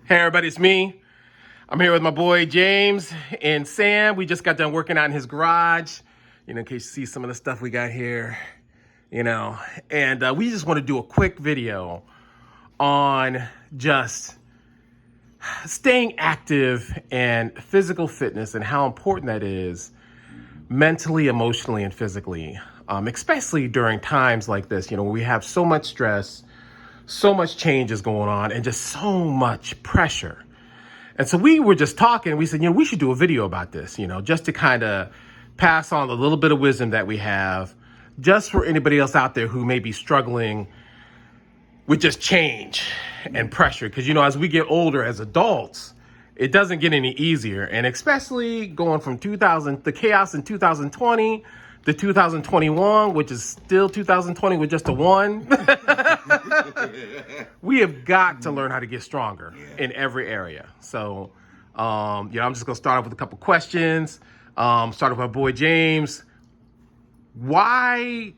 Hey everybody, it's me. I'm here with my boy James and Sam. We just got done working out in his garage, in case you see some of the stuff we got here, and we just want to do a quick video on just staying active and physical fitness and how important that is mentally, emotionally, and physically, especially during times like this, where we have so much stress, so much change is going on, and just so much pressure. And so we were just talking, we said, we should do a video about this, just to kind of pass on a little bit of wisdom that we have, just for anybody else out there who may be struggling with just change and pressure. Because, as we get older as adults, it doesn't get any easier. And especially going from the chaos in 2020 to 2021, which is still 2020 with just a one. We have got to learn how to get stronger in every area. So, I'm just going to start off with a couple questions. Start with my boy James. Why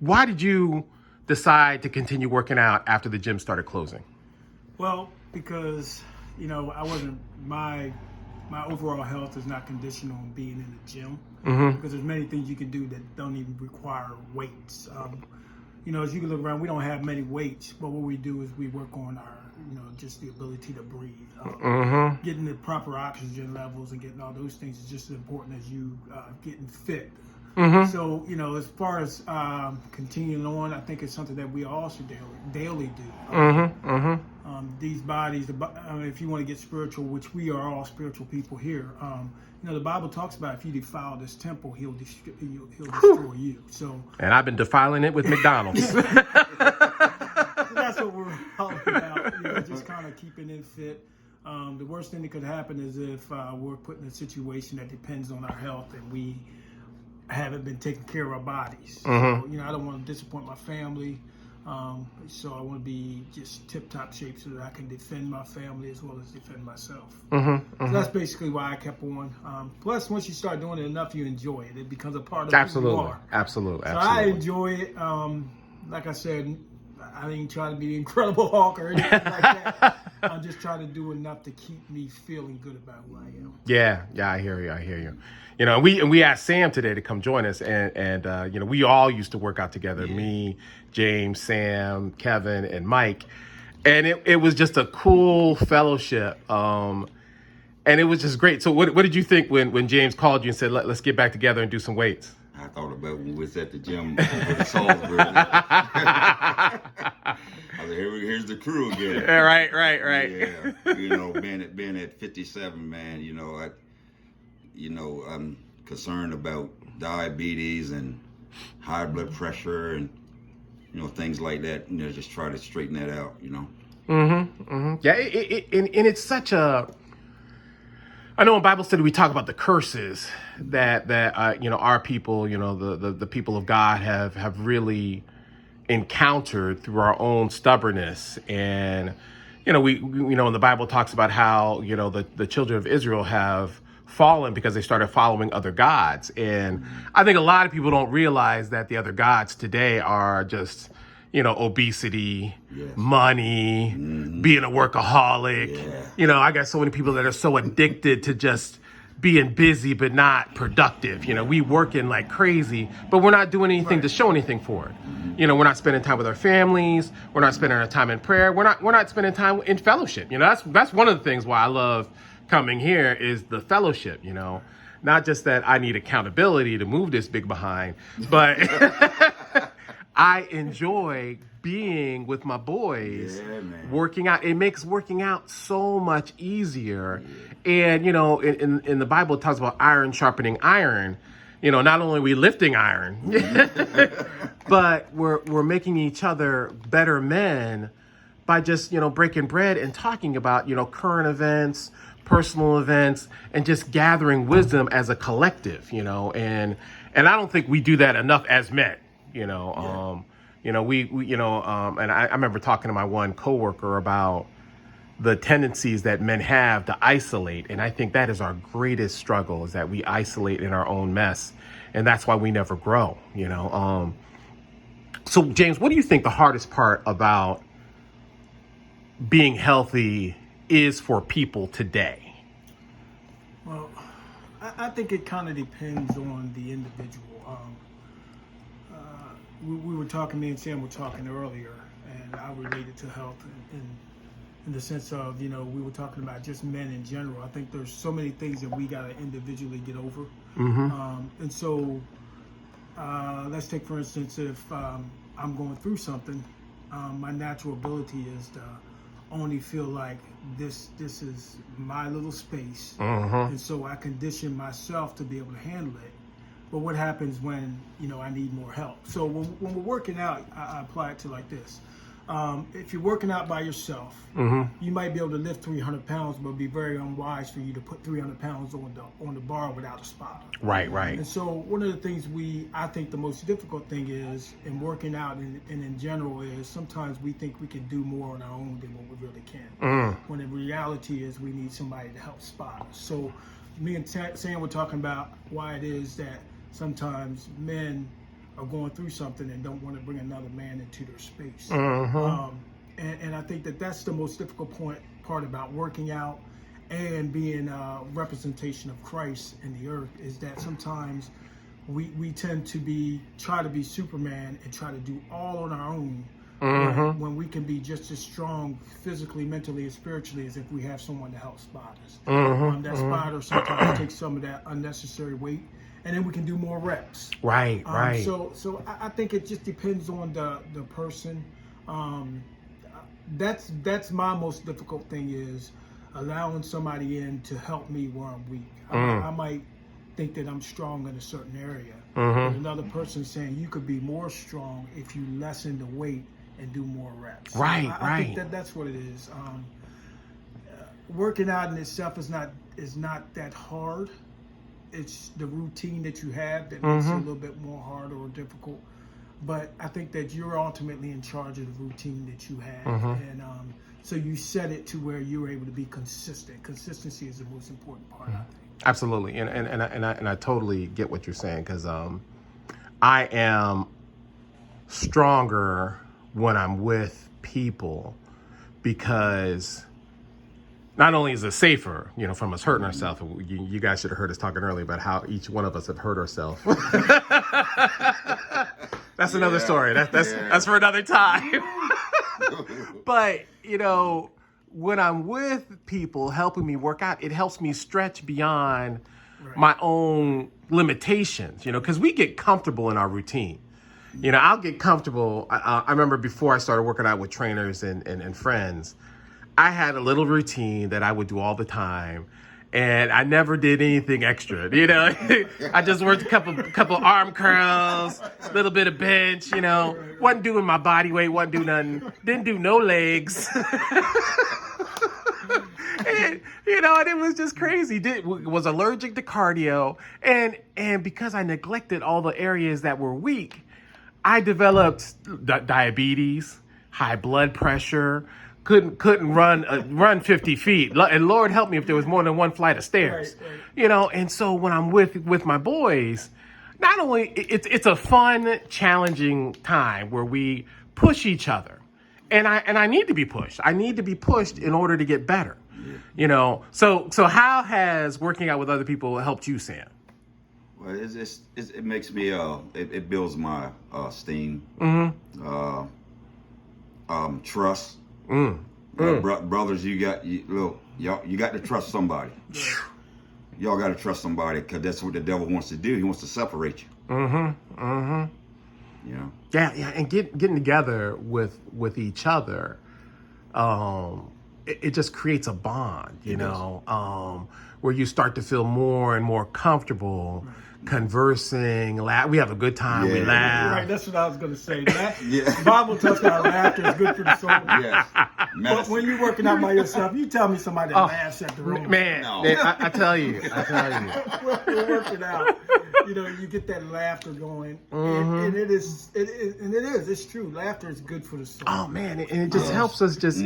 did you decide to continue working out after the gym started closing? Well, because, I wasn't, my overall health is not conditional on being in the gym. Mm-hmm. Because there's many things you can do that don't even require weights. As you can look around, we don't have many weights, but what we do is we work on our, just the ability to breathe. Getting the proper oxygen levels and getting all those things is just as important as you getting fit. Mm-hmm. So, as far as continuing on, I think it's something that we all should daily do. These bodies, if you want to get spiritual, which we are all spiritual people here, the Bible talks about if you defile this temple, he'll destroy you. So, and I've been defiling it with McDonald's. So that's what we're all about, just kind of keeping it fit. The worst thing that could happen is if we're put in a situation that depends on our health and we haven't been taking care of our bodies. Mm-hmm. So, I don't want to disappoint my family. So I want to be just tip-top shape so that I can defend my family as well as defend myself. So that's basically why I kept on. Plus, once you start doing it enough, you enjoy it. It becomes a part of who you are. Absolutely. So I enjoy it. Like I said, I ain't trying to be the Incredible Hulk or anything like that. I'm just trying to do enough to keep me feeling good about who I am. Yeah, I hear you. We asked Sam today to come join us, and we all used to work out together. Yeah. Me, James, Sam, Kevin, and Mike, and it was just a cool fellowship. And it was just great. So, what did you think when James called you and said, "Let's get back together and do some weights"? I thought about when we was at the gym over the Salisbury. I was like, here's the crew again. Yeah, right. Yeah, being at 57, man, I'm concerned about diabetes and high blood pressure and, things like that. Just try to straighten that out, Yeah, and it's such a... I know in Bible study we talk about the curses that our people, the people of God have really encountered through our own stubbornness. And, we in the Bible talks about how, the children of Israel have fallen because they started following other gods. And I think a lot of people don't realize that the other gods today are just, obesity, yes, money, being a workaholic. Yeah. I got so many people that are so addicted to just being busy but not productive. We working like crazy, but we're not doing anything to show anything for it. We're not spending time with our families. We're not spending our time in prayer. We're not spending time in fellowship. That's one of the things why I love coming here is the fellowship. Not just that I need accountability to move this big behind, but I enjoy being with my boys, working out. It makes working out so much easier. Yeah. And, in the Bible, it talks about iron sharpening iron. Not only are we lifting iron, but we're making each other better men by just, breaking bread and talking about, current events, personal events, and just gathering wisdom as a collective, and I don't think we do that enough as men. And I remember talking to my one coworker about the tendencies that men have to isolate. And I think that is our greatest struggle, is that we isolate in our own mess. And that's why we never grow, So James, what do you think the hardest part about being healthy is for people today? Well, I think it kind of depends on the individual. We were talking, me and Sam were talking earlier, and I related to health in the sense of, we were talking about just men in general. I think there's so many things that we got to individually get over. And so let's take, for instance, if I'm going through something, my natural ability is to only feel like this is my little space. And so I condition myself to be able to handle it. But what happens when, I need more help? So when we're working out, I apply it to like this. If you're working out by yourself, you might be able to lift 300 pounds, but it'd be very unwise for you to put 300 pounds on the bar without a spotter. Right. And so one of the things I think the most difficult thing is in working out and in general is sometimes we think we can do more on our own than what we really can. When the reality is we need somebody to help spot us. So me and Sam were talking about why it is that sometimes men are going through something and don't want to bring another man into their space. And I think that's the most difficult part about working out and being a representation of Christ in the earth is that sometimes we tend to try to be Superman and try to do all on our own when we can be just as strong physically, mentally, and spiritually as if we have someone to help spot us. That spotter sometimes takes some of that unnecessary weight, and then we can do more reps. Right. So I think it just depends on the person. That's my most difficult thing is allowing somebody in to help me where I'm weak. I might think that I'm strong in a certain area, but another person saying you could be more strong if you lessen the weight and do more reps. I think that's what it is. Working out in itself is not that hard. It's the routine that you have that makes it a little bit more hard or difficult. But I think that you're ultimately in charge of the routine that you have. And so you set it to where you're able to be consistent. Consistency is the most important part, I think. Absolutely. And I totally get what you're saying because I am stronger when I'm with people because not only is it safer, from us hurting ourselves. You guys should have heard us talking earlier about how each one of us have hurt ourselves. That's another story. That's for another time. But, when I'm with people helping me work out, it helps me stretch beyond my own limitations, because we get comfortable in our routine. I'll get comfortable. I remember before I started working out with trainers and friends, I had a little routine that I would do all the time, and I never did anything extra. I just worked a couple arm curls, a little bit of bench. Wasn't doing my body weight, wasn't doing nothing. Didn't do no legs. And it was just crazy. Was allergic to cardio, and because I neglected all the areas that were weak, I developed diabetes, high blood pressure. Couldn't run 50 feet, and Lord help me if there was more than one flight of stairs, And so when I'm with my boys, not only it's a fun, challenging time where we push each other, and I need to be pushed. I need to be pushed in order to get better, So how has working out with other people helped you, Sam? Well, it makes me it builds my esteem, trust. Brothers, you got to trust somebody. Y'all got to trust somebody because that's what the devil wants to do. He wants to separate you. Yeah, and getting together with each other, it just creates a bond, where you start to feel more and more comfortable. Conversing, laugh. We have a good time. We laugh. Right, that's what I was going to say. The Bible talks about laughter is good for the soul. Yes. But when you're working out by yourself, you tell me somebody that laughs at the room. Man, I tell you. When you're working out, you get that laughter going, and it's true. Laughter is good for the soul. Oh man, and it just helps us just.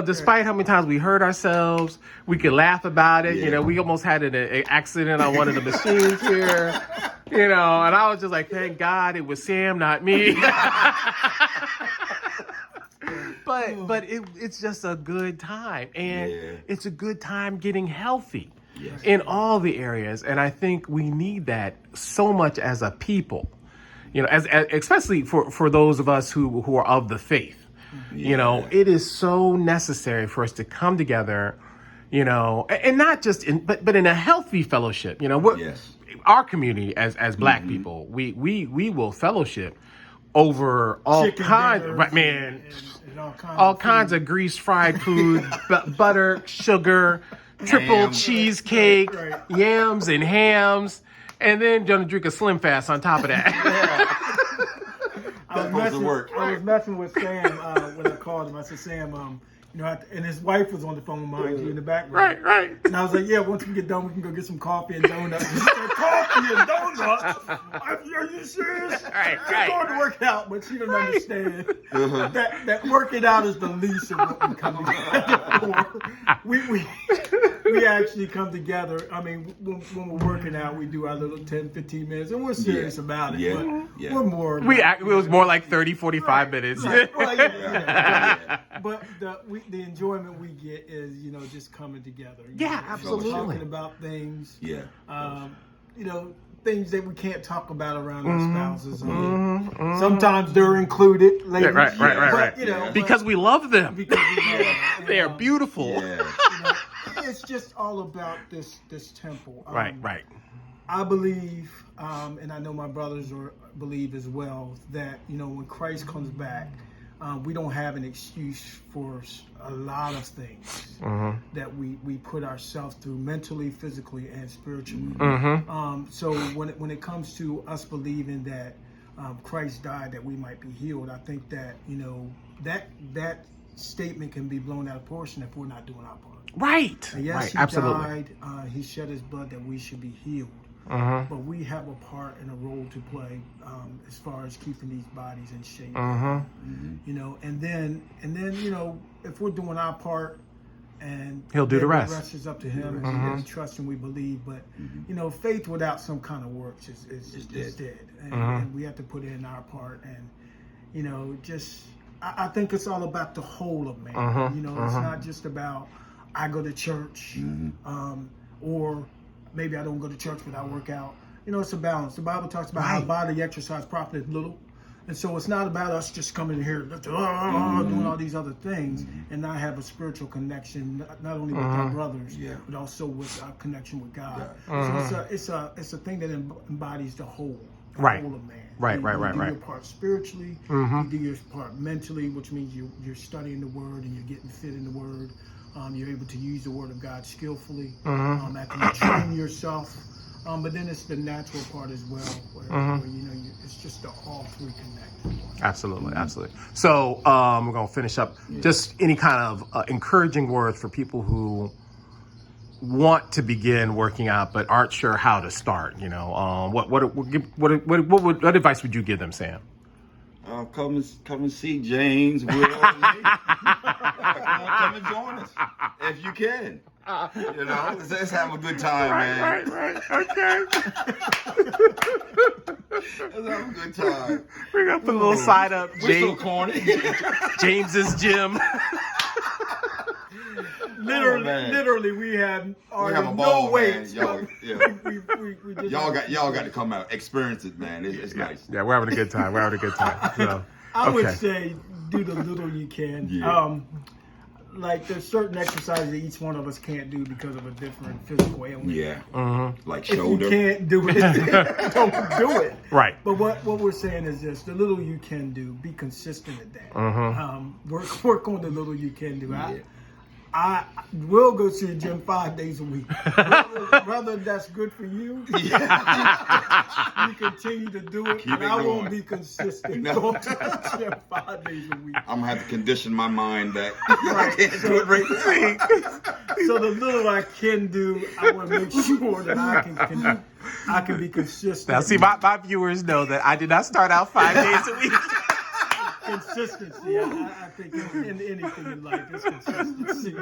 Despite how many times we hurt ourselves, we could laugh about it. We almost had an accident on one of the machines here, and I was just like, thank God it was Sam, not me. but it's just a good time, and Yeah. it's a good time getting healthy Yes. in all the areas. And I think we need that so much as a people, as especially for those of us who are of the faith. Yeah. It is so necessary for us to come together, and not just but in a healthy fellowship. Yes. Our community as Black people, we will fellowship over all Chicken kinds, dinners right, man, and all kinds of grease fried food, butter, sugar, triple Yams. cheesecake, Right. yams and hams, and then gonna drink a Slim Fast on top of that. That goes to work. I was messing with Sam when I called him. I said, Sam, and his wife was on the phone, mind you, in the background. Right. And I was like, yeah, once we get done, we can go get some coffee and donuts. He said, coffee and donuts? Are you serious? Right. I'm going to work out, but she doesn't understand that working out is the least of what we come together for. We actually come together. I mean, when we're working out, we do our little 10, 15 minutes, and we're serious about it. Yeah. But we're more. It was more like 30, 45 minutes. Right. Well, yeah. But the enjoyment we get is, just coming together. Absolutely. Talking about things. Yeah. Things that we can't talk about around our spouses. Sometimes they're included. Ladies. Right. But, Because we love them. because we love them. They are beautiful. Yeah. It's just all about this temple. Right. I believe, and I know my brothers believe as well, that when Christ comes back, we don't have an excuse for a lot of things that we put ourselves through mentally, physically, and spiritually. So when it comes to us believing that Christ died that we might be healed, I think that that statement can be blown out of proportion if we're not doing our part. Right. And yes, he Absolutely. died. He shed his blood that we should be healed. But we have a part and a role to play as far as keeping these bodies in shape. And then if we're doing our part, and He'll do the rest. The rest is up to him. And we trust and we believe. But faith without some kind of works is dead. And we have to put in our part. And I think it's all about the whole of man. It's not just about I go to church, or maybe I don't go to church, but I work out. It's a balance. The Bible talks about how bodily exercise profiteth little. And so it's not about us just coming in here doing all these other things and not have a spiritual connection, not only with our brothers, but also with our connection with God. So it's a thing that embodies the whole. The whole of man. Right. You do your part spiritually, you do your part mentally, which means you're studying the Word and you're getting fit in the Word. You're able to use the Word of God skillfully. After you train yourself, but then it's the natural part as well, where it's just the all three connected. Absolutely. So we're gonna finish up. Just any kind of encouraging words for people who want to begin working out but aren't sure how to start. What advice would you give them, Sam? Come and see James, Will, and me. Come and join us if you can. Let's have a good time, man. Right. Okay. Let's have a good time. We're gonna put a little side up. We're so corny. James's gym. Literally, we have a ball, no weights. man. Y'all got to come out, experience it, man. It's nice. Yeah, we're having a good time. So, I would say do the little you can. Yeah. Like there's certain exercises that each one of us can't do because of a different physical ailment. Yeah. Like If shoulder. you can't do it, don't do it. Right. But what we're saying is this: the little you can do, be consistent at that. Work on the little you can do. I will go to the gym 5 days a week. Whether that's good for you, you continue to do it. Keep But it I going. won't be consistent going to the gym 5 days a week. I'm gonna have to condition my mind back. I can't do it right now. So the little I can do, I want to make sure that I can be consistent. Now, see, my viewers know that I did not start out 5 days a week. Consistency. I think in anything in life is consistency.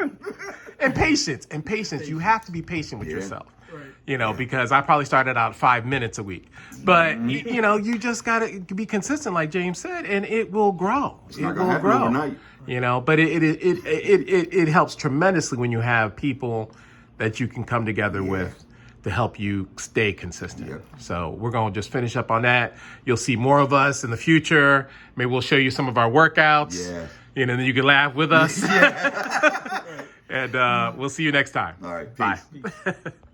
And patience. You have to be patient with yourself. Right. Because I probably started out 5 minutes a week. But, you just got to be consistent, like James said, and it will grow. It's not gonna happen overnight. You know, but it helps tremendously when you have people that you can come together with to help you stay consistent. Yep. So we're going to just finish up on that. You'll see more of us in the future. Maybe we'll show you some of our workouts. Yeah. You know, then you can laugh with us. Yeah. And we'll see you next time. All right. Bye. Peace.